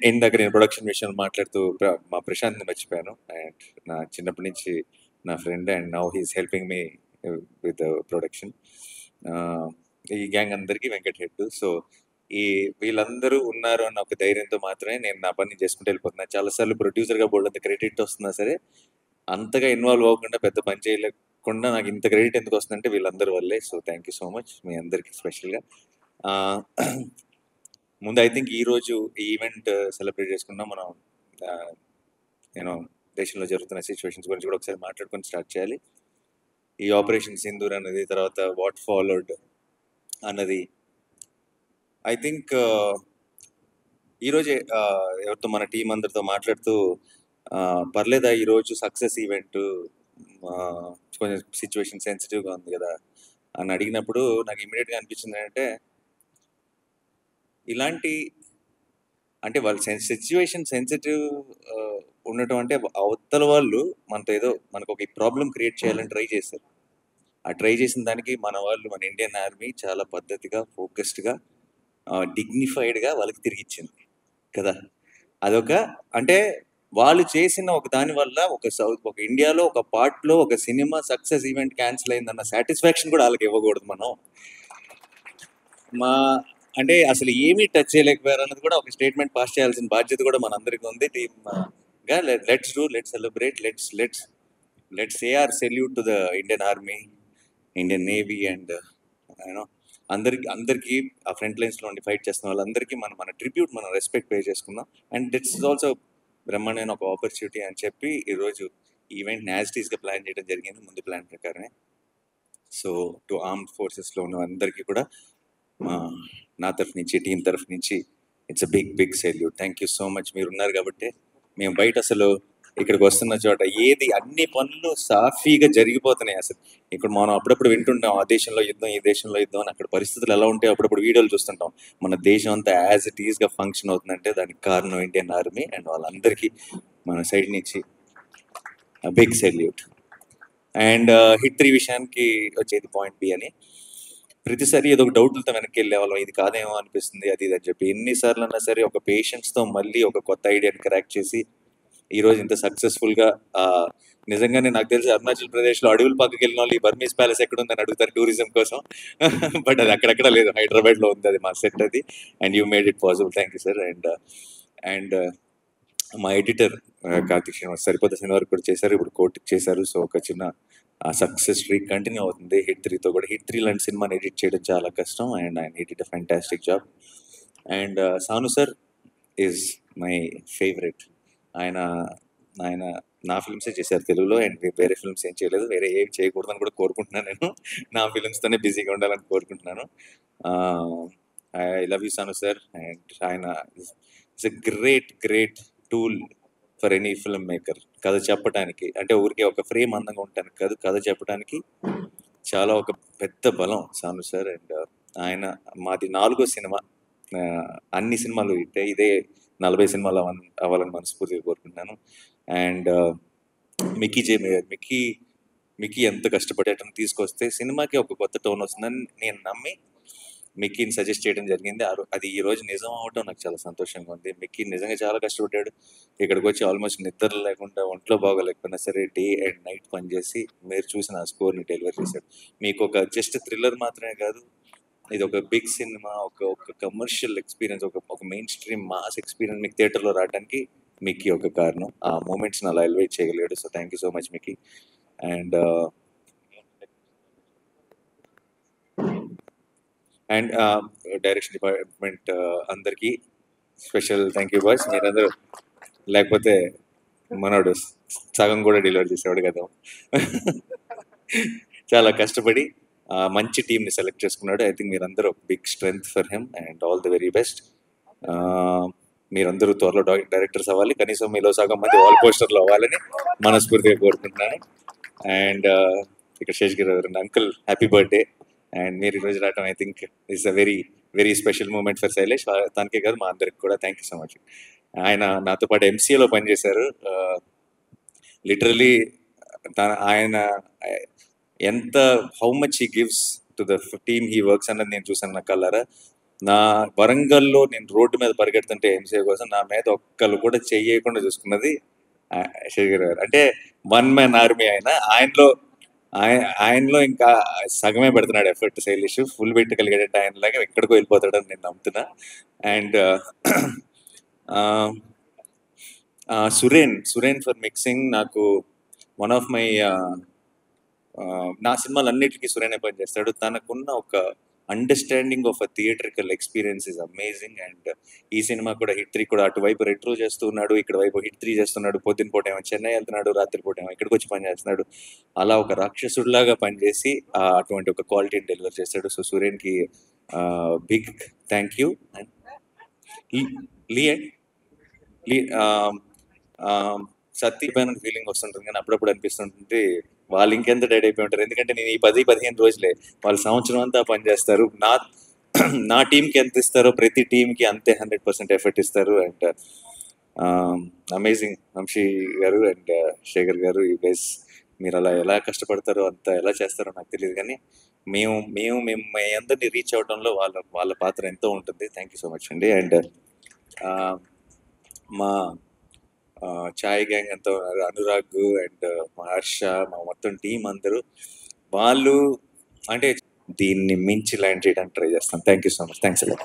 ఇందాక నేను ప్రొడక్షన్ విషయంలో మాట్లాడుతూ మా ప్రశాంత్ని మర్చిపోయాను. అండ్ నా చిన్నప్పటి నుంచి నా friend and now he's helping me with production. ఈ గ్యాంగ్ అందరికీ వెంకట్ హెడ్. సో ఈ వీళ్ళందరూ ఉన్నారు అన్న ఒక ధైర్యంతో మాత్రమే నేను నా పని చేసుకుంటూ వెళ్ళిపోతున్నాను. చాలాసార్లు ప్రొడ్యూసర్గా బోల్డంత క్రెడిట్ వస్తున్నా సరే అంతగా ఇన్వాల్వ్ అవ్వకుండా పెద్ద పని చేయలేకుండా నాకు ఇంత క్రెడిట్ ఎందుకు వస్తుందంటే వీళ్ళందరి వల్లే. So thank you so much మీ అందరికీ స్పెషల్గా. ముందు ఐ థింక్ ఈరోజు ఈ ఈవెంట్ సెలబ్రేట్ చేసుకున్నాం మనం. నేను దేశంలో జరుగుతున్న సిచ్యువేషన్స్ గురించి కూడా ఒకసారి మాట్లాడుకొని స్టార్ట్ చేయాలి. ఈ ఆపరేషన్ సింధూర్ అన్నది, తర్వాత వాట్ ఫాలోడ్ అన్నది ఐ థింక్ ఈరోజే ఎవరితో మన టీం అందరితో మాట్లాడుతూ పర్లేదా ఈరోజు సక్సెస్ ఈవెంట్ కొంచెం సిచ్యువేషన్ సెన్సిటివ్గా ఉంది కదా అని అడిగినప్పుడు నాకు ఇమీడియట్గా అనిపించింది ఏంటంటే ఇలాంటి అంటే వాళ్ళ సిచ్యువేషన్ సెన్సిటివ్ ఉండటం అంటే అవతల వాళ్ళు మనతో ఏదో మనకు ఒక ప్రాబ్లం క్రియేట్ చేయాలని ట్రై చేశారు. ఆ ట్రై చేసిన దానికి మన వాళ్ళు, మన ఇండియన్ ఆర్మీ చాలా పద్ధతిగా, ఫోకస్డ్గా, డిగ్నిఫైడ్గా వాళ్ళకి తిరిగి ఇచ్చింది కదా. అదొక అంటే వాళ్ళు చేసిన ఒక దాని వల్ల ఒక ఇండియాలో ఒక పార్ట్లో ఒక సినిమా సక్సెస్ ఈవెంట్ క్యాన్సిల్ అయిందన్న సాటిస్ఫాక్షన్ కూడా వాళ్ళకి ఇవ్వకూడదు మనం. అంటే అసలు ఏమీ టచ్ చేయలేకపోయారు అన్నది కూడా ఒక స్టేట్మెంట్ పాస్ చేయాల్సిన బాధ్యత కూడా మనందరికీ ఉంది. టీమ్గా let's celebrate, let's say our salute to the Indian army, Indian navy and you know అందరికీ ఆ ఫ్రంట్ లైన్స్లో ఉండి ఫైట్ చేస్తున్న వాళ్ళందరికీ మన ట్రిబ్యూట్, మనం రెస్పెక్ట్ పే చేసుకుందాం. అండ్ దిట్స్ ఇస్ ఆల్సో బ్రహ్మాండమైన ఒక ఆపర్చునిటీ అని చెప్పి ఈరోజు ఈవెంట్ యాజిటీస్గా ప్లాన్ చేయడం జరిగింది, ముందు ప్లాన్ ప్రకారమే. సో టు ఆర్మ్డ్ ఫోర్సెస్లో ఉన్న అందరికీ కూడా నా తరఫు నుంచి, టీం తరఫు నుంచి it's a big salute. Thank you so much. మీరు ఉన్నారు కాబట్టి మేము బయట అసలు ఇక్కడికి వస్తున్న చోట ఏది అన్ని పనులు సాఫీగా జరిగిపోతున్నాయి. అసలు ఇక్కడ మనం అప్పుడప్పుడు వింటుంటాం ఆ దేశంలో యుద్ధం, ఈ దేశంలో యుద్ధం అని. అక్కడ పరిస్థితులు ఎలా ఉంటాయి అప్పుడప్పుడు వీడియోలు చూస్తుంటాం. మన దేశం అంతా యాజ్ ఇట్ ఈస్గా ఫంక్షన్ అవుతుందంటే దానికి కారణం ఇండియన్ ఆర్మీ అండ్ వాళ్ళందరికీ మన సైడ్ నుంచి బిగ్ సెల్యూట్. అండ్ హిట్ 3 విషయానికి వచ్చేది పాయింట్ బి అని ప్రతిసారి ఏదో ఒక డౌట్లతో వెనక్కి వెళ్ళే వాళ్ళం. ఇది కాదేమో అనిపిస్తుంది, అది ఇది అని చెప్పి ఎన్నిసార్లు అన్నా సరే ఒక పేషెన్స్తో మళ్ళీ ఒక కొత్త ఐడియాని క్రాక్ చేసి ఈరోజు ఇంత సక్సెస్ఫుల్గా నిజంగానే నాకు తెలిసి అరుణాచల్ ప్రదేశ్లో అడవుల పక్కకి వెళ్ళిన వాళ్ళు ఈ బర్మీస్ ప్యాలెస్ ఎక్కడ ఉందని అడుగుతారు టూరిజం కోసం. బట్ అది అక్కడెక్కడ లేదు, హైదరాబాద్లో ఉంది అది మా సెట్ అది. And you made it possible. Thank you sir. And మా ఎడిటర్ కార్తిక్ శ్రీనివాస్ సరిపోతే సినిమా వరకు కూడా చేశారు, ఇప్పుడు కోర్టుకి చేశారు. సో ఒక చిన్న సక్సెస్ స్ట్రీక్ కంటిన్యూ అవుతుంది హిట్ 3తో కూడా. హిట్ 3 లాంటి సినిమాని ఎడిట్ చేయడం చాలా కష్టం అండ్ ఆయన edit a fantastic job. And Sanu sir is my favourite. ఆయన నా ఫిల్మ్సే చేశారు తెలుగులో అండ్ వేరే ఫిల్మ్స్ ఏం చేయలేదు, వేరే ఏం చేయకూడదని కూడా కోరుకుంటున్నాను. నేను నా ఫిల్మ్స్తోనే బిజీగా ఉండాలని కోరుకుంటున్నాను. I love you Sanu sir. And ఆయన it's a great tool for any film maker. కథ చెప్పడానికి అంటే ఊరికే ఒక ఫ్రేమ్ అందంగా ఉండటానికి కాదు, కథ చెప్పడానికి చాలా ఒక పెద్ద బలం సాను సార్. అండ్ ఆయన మాది 4వ సినిమా, అన్ని సినిమాలు ఇదే 40 సినిమాలు అవ్వాలని మనస్ఫూర్తిగా కోరుకుంటున్నాను. అండ్ మిక్కీ ఎంత కష్టపడి అతను తీసుకొస్తే సినిమాకి ఒక కొత్త టోన్ వస్తుందని నేను నమ్మి మిక్కీని సజెస్ట్ చేయడం జరిగింది. అది ఈ రోజు నిజం అవటం నాకు చాలా సంతోషంగా ఉంది. మిక్కీ నిజంగా చాలా కష్టపడ్డాడు. ఇక్కడికి వచ్చి ఆల్మోస్ట్ నిద్ర లేకుండా, ఒంట్లో బాగోలేకపోయినా సరే డే అండ్ నైట్ పనిచేసి మీరు చూసిన ఆ స్కోర్ని డెలివర్ చేశాడు. మీకు ఒక జస్ట్ థ్రిల్లర్ మాత్రమే కాదు, ఇది ఒక బిగ్ సినిమా, ఒక కమర్షియల్ ఎక్స్పీరియన్స్, ఒక మెయిన్ స్ట్రీమ్ మాస్ ఎక్స్పీరియన్స్ మీకు థియేటర్లో రావడానికి మిక్కీ ఒక కారణం. ఆ మూమెంట్స్ని అలా ఎలివేట్ చేయగలిగాడు. So thank you so much Mickey. And direction department అందరికీ స్పెషల్ థ్యాంక్ యూ బాయ్స్. మీరందరూ లేకపోతే మనోడు సగం కూడా డెలివరీ చేసేవాడు కదా. చాలా కష్టపడి మంచి టీంని సెలెక్ట్ చేసుకున్నాడు. ఐ థింక్ మీరందరూ big strength for him and all the very best. మీరందరూ త్వరలో డైరెక్టర్స్ అవ్వాలి, కనీసం మీలో సగం మంది వాల్ పోస్టర్లో అవ్వాలని మనస్ఫూర్తిగా కోరుకుంటున్నాను. అండ్ ఇక్కడ శేషగిరి గారు అంకుల్ హ్యాపీ బర్త్డే. అండ్ మీరు ఈరోజు రావటం I think it's a very special moment for Shailesh. తనకే కాదు మా అందరికి కూడా థ్యాంక్ యూ సో మచ్. ఆయన నాతో పాటు ఎంసీఏలో పనిచేశారు. లిటరలీ ఆయన ఎంత how much he gives to the team he works అన్నది నేను చూసాను నా కళ్ళారా. నా వరంగల్లో నేను రోడ్డు మీద పరిగెడుతుంటే ఎంసీఏ కోసం నా మీద ఒక్కళ్ళు కూడా చెయ్యకుండా చూసుకున్నది శేఖర్ గారు. అంటే వన్ మ్యాన్ ఆర్మీ ఆయనలో ఇంకా సగమే పెడుతున్నాడు ఎఫర్ట్. శైలిష్ ఫుల్ పెట్టగలిగాడంటే ఆయనలాగా ఎక్కడికో వెళ్ళిపోతాడని నేను నమ్ముతున్నా. And Suren for mixing. నాకు వన్ ఆఫ్ మై నా సినిమాలన్నిటికీ సురేనే పని చేస్తాడు. తనకున్న ఒక understanding of a theatrical experience is amazing. And ఈ సినిమా కూడా హిట్ 3 కూడా అటువైపు రెట్రో చేస్తున్నాడు, ఇక్కడ వైపు హిట్ 3 చేస్తున్నాడు. పొద్దున పూట ఏమో చెన్నై వెళ్తున్నాడు, రాత్రి పూట ఏమో ఇక్కడికి వచ్చి పని చేస్తున్నాడు. అలా ఒక రాక్షసుడిలాగా పనిచేసి అటువంటి ఒక క్వాలిటీని డెలివర్ చేస్తాడు. సో సురేన్కి బిగ్ థ్యాంక్ యూ. అండ్ లీ సత్తి పైన ఫీలింగ్ వస్తుంటుంది, కానీ అప్పుడప్పుడు అనిపిస్తుంటుంది వాళ్ళు ఇంకెంత డెడ్ అయిపోయి ఉంటారు. ఎందుకంటే నేను ఈ 10-15 రోజులే, వాళ్ళు సంవత్సరం అంతా పనిచేస్తారు. నా టీంకి ఎంత ఇస్తారో ప్రతి టీంకి అంతే 100% ఎఫర్ట్ ఇస్తారు. అండ్ అమేజింగ్ వంశీ గారు అండ్ శేఖర్ గారు, ఈ గైస్ మీరు అలా ఎలా కష్టపడతారో అంత ఎలా చేస్తారో నాకు తెలియదు, కానీ మేము మీ అందరినీ రీచ్ అవడంలో వాళ్ళ పాత్ర ఎంతో ఉంటుంది. థ్యాంక్ యూ సో మచ్ అండి. అండ్ మా ఛాయ్ గ్యాంగ్ అంతా ఉన్నారు, అనురాగ్ అండ్ హర్ష, మా మొత్తం టీం అందరూ వాళ్ళు అంటే దీన్ని మించి ల్యాండ్ చేయడానికి ట్రై చేస్తాం. Thank you so much. Thanks అలా.